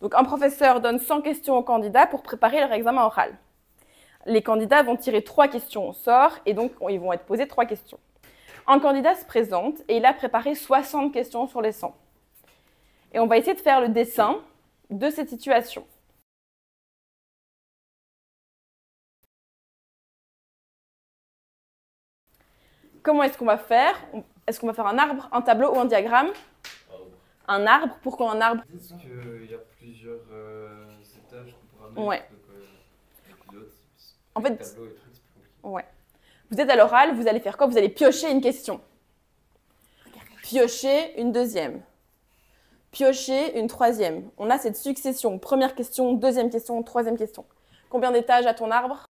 Donc, un professeur donne 100 questions aux candidats pour préparer leur examen oral. Les candidats vont tirer 3 questions au sort et donc ils vont être posés 3 questions. Un candidat se présente et il a préparé 60 questions sur les 100. Et on va essayer de faire le dessin de cette situation. Comment est-ce qu'on va faire? Est-ce qu'on va faire un arbre, un tableau ou un diagramme? Un arbre. Pourquoi un arbre? Parce qu'il y a plusieurs étages qu'on pourra mettre. Ouais. Donc, En fait, tableau et trucs, c'est plus compliqué. ouais. Vous êtes à l'oral, vous allez faire quoi? Vous allez piocher une question. Piocher une deuxième. Piocher une troisième. On a cette succession. Première question, deuxième question, troisième question. Combien d'étages a ton arbre?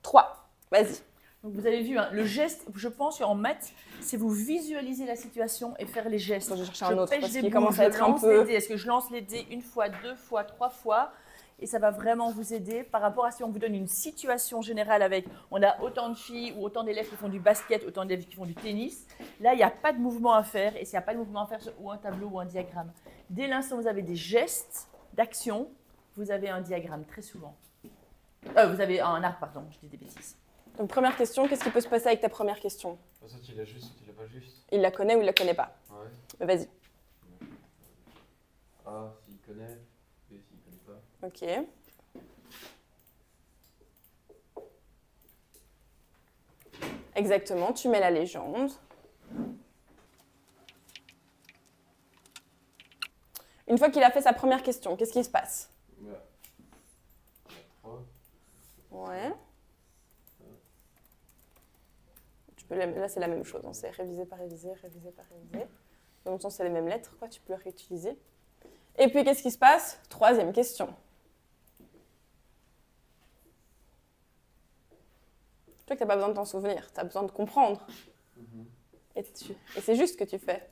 3. Vas-y. Donc vous avez vu, hein, le geste, je pense qu'en maths, c'est vous visualiser la situation et faire les gestes. Je vais chercher un autre pêche parce des qu'il boules, commence à être je un lance peu... les dés. Est-ce que je lance les dés une fois, 2 fois, 3 fois? Et ça va vraiment vous aider par rapport à si on vous donne une situation générale avec, on a autant de filles ou autant d'élèves qui font du basket, autant d'élèves qui font du tennis. Là, il n'y a pas de mouvement à faire. Et s'il n'y a pas de mouvement à faire, ou un tableau ou un diagramme. Dès l'instant où vous avez des gestes d'action, vous avez un diagramme très souvent. Vous avez un arbre, pardon, je dis des bêtises. Donc, première question, qu'est-ce qui peut se passer avec ta première question? Ça, tu l'as juste ou tu l'as pas juste? Il la connaît ou il la connaît pas? Ouais. Mais vas-y. A, s'il connaît. B, s'il connaît pas. Ok. Exactement, tu mets la légende. Une fois qu'il a fait sa première question, qu'est-ce qui se passe? Ouais. 3. Ouais. Là, c'est la même chose. C'est révisé par révisé, révisé par révisé. En même temps, c'est les mêmes lettres, quoi. Tu peux les réutiliser. Et puis, qu'est-ce qui se passe? Troisième question. Tu vois que tu n'as pas besoin de t'en souvenir. Tu as besoin de comprendre. Et c'est juste ce que tu fais.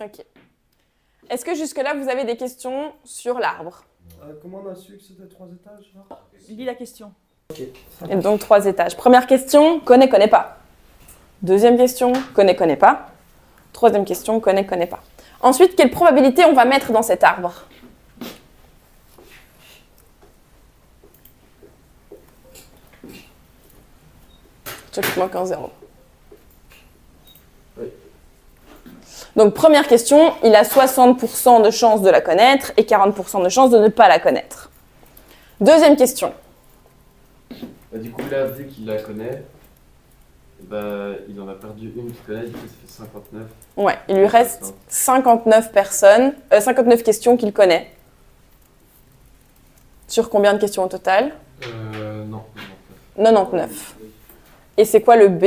Ok. Est-ce que jusque-là, vous avez des questions sur l'arbre? Comment on a su que c'était 3 étages là? Lis la question. Okay. Et donc 3 étages. Première question, connaît, connaît pas. Deuxième question, connaît, connaît pas. Troisième question, connaît, connaît pas. Ensuite, quelle probabilité on va mettre dans cet arbre? Je te manque un 0. Oui. Donc première question, il a 60% de chances de la connaître et 40% de chances de ne pas la connaître. Deuxième question. Bah, du coup, là, vu qu'il la connaît, bah, il en a perdu une qu'il connaît, du coup, ça fait 59. Ouais, il lui reste 59 questions qu'il connaît. Sur combien de questions au total? Non. 99. Et c'est quoi le B?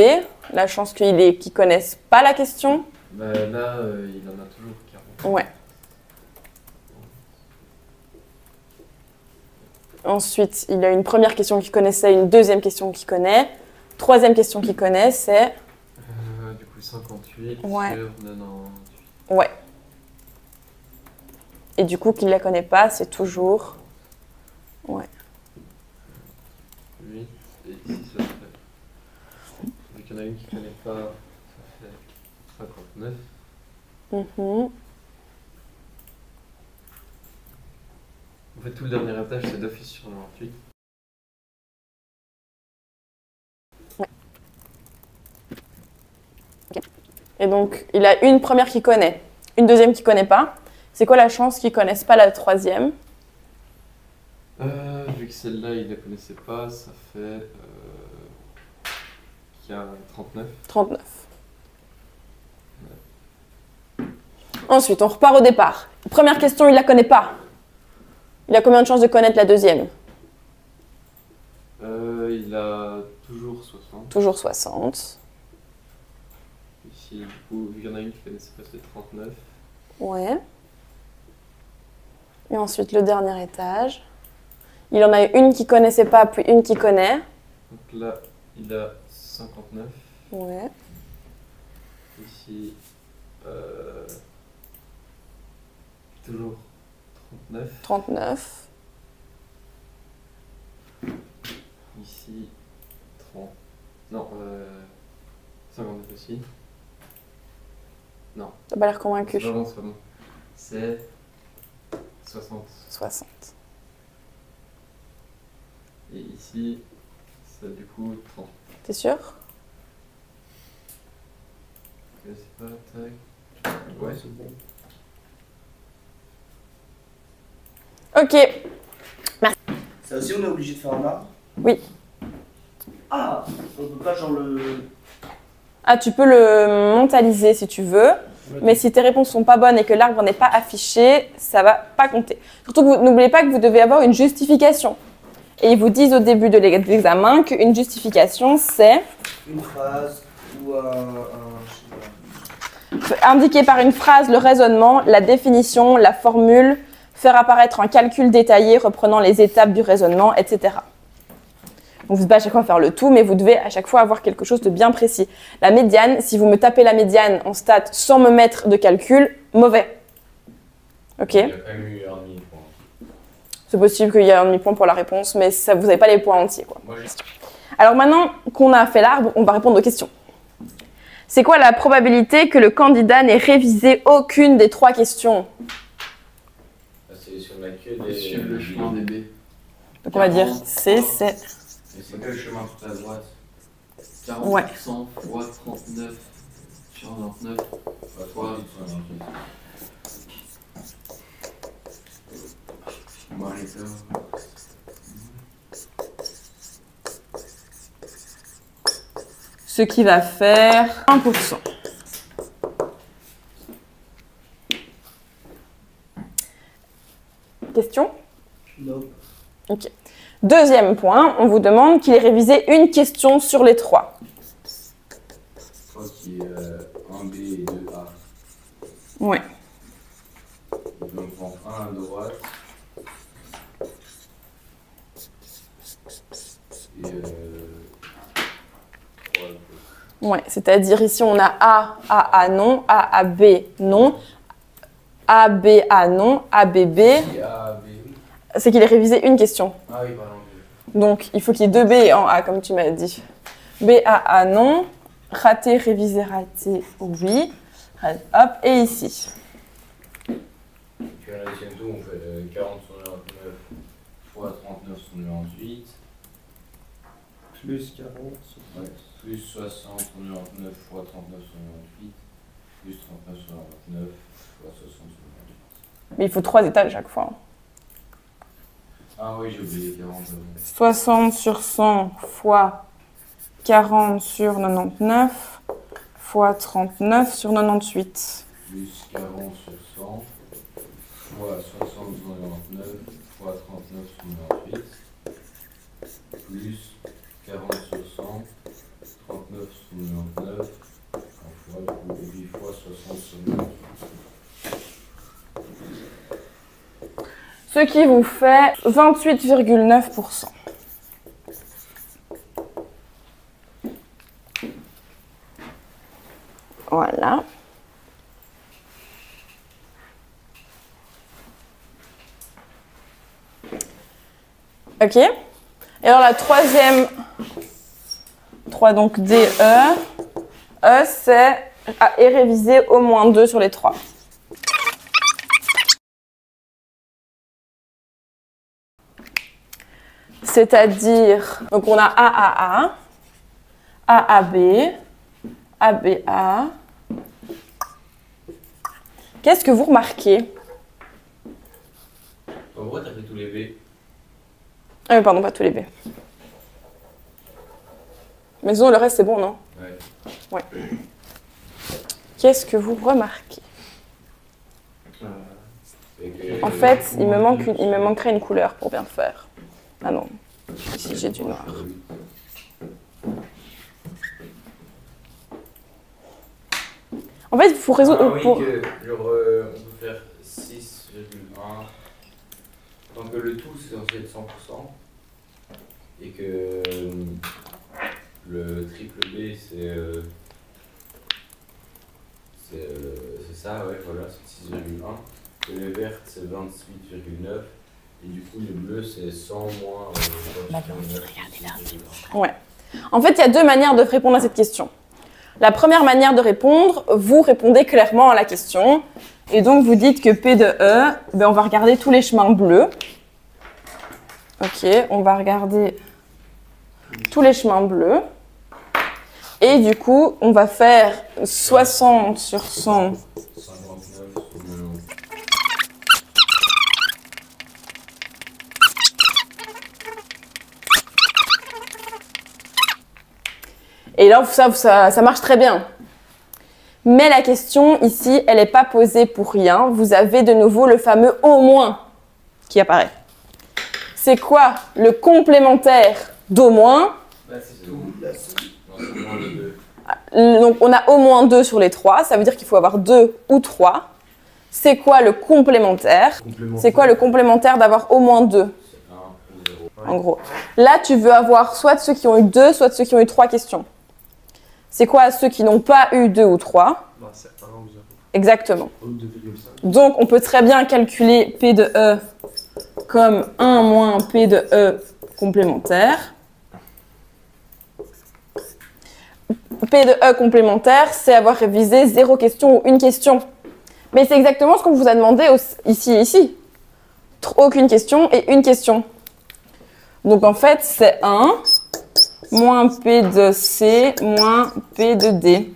La chance qu'ils ne connaissent pas la question? Bah, là, il en a toujours 40. Ouais. Ensuite, il a une première question qu'il connaissait, une deuxième question qu'il connaît. Troisième question qu'il connaît, c'est... Du coup, 58 Ouais. sur 98. Ouais. Et du coup, qu'il ne la connaît pas, c'est toujours... Ouais. 8 et ici, ça fait... Vu qu'il y en a une qui ne connaît pas, ça fait 59. Mhm. En fait, tout le dernier étage, c'est d'office sur 98. Et donc, il a une première qu'il connaît, une deuxième qu'il ne connaît pas. C'est quoi la chance qu'ils ne connaissent pas la troisième? Vu que celle-là, il ne la connaissait pas, ça fait... qu'il y a 39. 39. Ensuite, on repart au départ. Première question, il ne la connaît pas. Il a combien de chances de connaître la deuxième? Il a toujours 60. Toujours 60. Ici, du coup, vu qu'il y en a une qui connaissait pas, c'est 39. Ouais. Et ensuite, le dernier étage. Il en a une qui ne connaissait pas, puis une qui connaît. Donc là, il a 59. Ouais. Ici, toujours 39. 39. Ici, 30. Non, 59 aussi. Non. T'as pas l'air convaincu. C'est pas bon, c'est pas bon. C'est 60. 60. Et ici, c'est du coup 30. T'es sûr? Je sais pas, tac. Ouais, c'est bon. Ok. Ça aussi, on est obligé de faire un arbre? Oui. Ah, on peut pas genre le... Ah, tu peux le mentaliser si tu veux, mais si tes réponses sont pas bonnes et que l'arbre n'est pas affiché, ça va pas compter. Surtout que n'oubliez pas que vous devez avoir une justification. Et ils vous disent au début de l'examen qu'une justification, c'est Une phrase ou je sais pas. indiquer par une phrase le raisonnement, la définition, la formule, faire apparaître un calcul détaillé reprenant les étapes du raisonnement, etc. Donc vous devez à chaque fois faire le tout, mais vous devez à chaque fois avoir quelque chose de bien précis. La médiane, si vous me tapez la médiane en stats sans me mettre de calcul, mauvais. Ok? Il y a quand même eu un demi-point. C'est possible qu'il y ait un demi-point pour la réponse, mais ça, vous n'avez pas les points entiers, quoi. Moi, j'ai... Alors maintenant qu'on a fait l'arbre, on va répondre aux questions. C'est quoi la probabilité que le candidat n'ait révisé aucune des 3 questions? C'est sur la queue des... Suivre le chemin des baies. Donc on va dire C, c'est... Mais c'est que le chemin tout à droite. 40% Ouais. fois 39 sur 99 fois... Bon, allez, ça va. Ce qui va faire 1%. Question? Non. Ok. Deuxième point, on vous demande qu'il ait révisé une question sur les 3. Je crois qu'il y a 1B et 2A. Ouais. Donc on prend un à droite. Et 3 à gauche. Ouais, c'est-à-dire ici on a A non, A B non, A B A non, A B B. Et A, B, oui. C'est qu'il ait révisé une question. Ah oui, pardon. Donc il faut qu'il y ait 2 B en A comme tu m'as dit. B A non, raté, révisé, raté, oui. Hop, et ici. Puis à la deuxième tour, on fait 40 sur 99 fois 39 sur 98. Plus 40. Ouais. Plus 60 sur 99 fois 39 sur 98. Plus 39 sur 99 fois 60 sur 98. Mais il faut 3 étals à chaque fois. Ah oui, j'ai oublié 40. 60 sur 100 fois 40 sur 99 fois 39 sur 98. Plus 40 sur 100 fois 60 sur 99 fois 39 sur 98. Plus 40 sur 100, 39 sur 99, fois 8 fois 60 sur 98. Ce qui vous fait 28,9%. Voilà. Ok. Et alors la troisième, 3 donc D, E. E c'est est révisé au moins 2 sur les 3. C'est-à-dire, donc on a A, B, A. Qu'est-ce que vous remarquez? Pourquoi t'as fait tous les B? Pardon, pas tous les B. Mais sinon, le reste, c'est bon, non? Ouais. Qu'est-ce que vous remarquez? En fait, il me manquerait une couleur pour bien faire. Ah non, ici j'ai du noir. En fait, il faut résoudre... Ah oui, pour... que, genre, on peut faire 6,1. Donc le tout c'est censé être 100%. Et que le triple B c'est ça, ouais, voilà, c'est 6,1. Et le vert c'est 28,9. Et du coup le bleu c'est 100 moins. Ouais. En fait, il y a deux manières de répondre à cette question. La première manière de répondre, vous répondez clairement à la question. Et donc, vous dites que P de E, ben, on va regarder tous les chemins bleus. Ok, on va regarder tous les chemins bleus. Et du coup, on va faire 60 sur 100. 59 sur 90. Et là, ça marche très bien. Mais la question ici, elle n'est pas posée pour rien. Vous avez de nouveau le fameux au moins qui apparaît. C'est quoi le complémentaire d'au moins? Bah, c'est tout. Là, c'est- Non, c'est moins de 2. Donc, on a au moins 2 sur les 3. Ça veut dire qu'il faut avoir 2 ou 3. C'est quoi le complémentaire? C'est quoi le complémentaire d'avoir au moins 2, C'est 1 ou 0. en gros? Là, tu veux avoir soit de ceux qui ont eu 2, soit de ceux qui ont eu 3 questions. C'est quoi ceux qui n'ont pas eu 2 ou 3? Bah, c'est 1 ou 0. Exactement. Ou 2,5. Donc, on peut très bien calculer P de E comme 1 moins P de E complémentaire. P de E complémentaire, c'est avoir révisé 0 question ou une question. Mais c'est exactement ce qu'on vous a demandé ici et ici. Aucune question et une question. Donc, en fait, c'est 1 moins P de C moins P de D.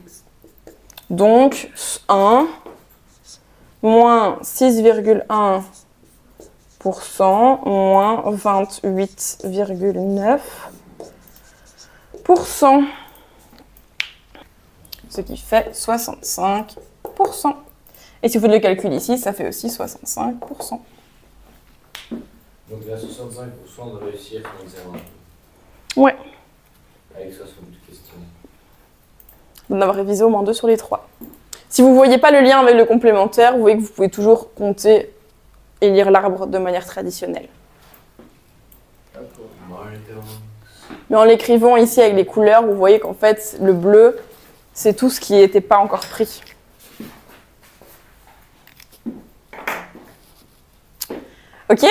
Donc, 1 moins 6,1% moins 28,9%. Ce qui fait 65%. Et si vous faites le calcul ici, ça fait aussi 65%. Donc là, 65% de réussir son examen. Ouais. Avec 60 questions. D'en avoir révisé au moins 2 sur les 3. Si vous ne voyez pas le lien avec le complémentaire, vous voyez que vous pouvez toujours compter et lire l'arbre de manière traditionnelle. Mais en l'écrivant ici avec les couleurs, vous voyez qu'en fait, le bleu, c'est tout ce qui n'était pas encore pris. Ok ?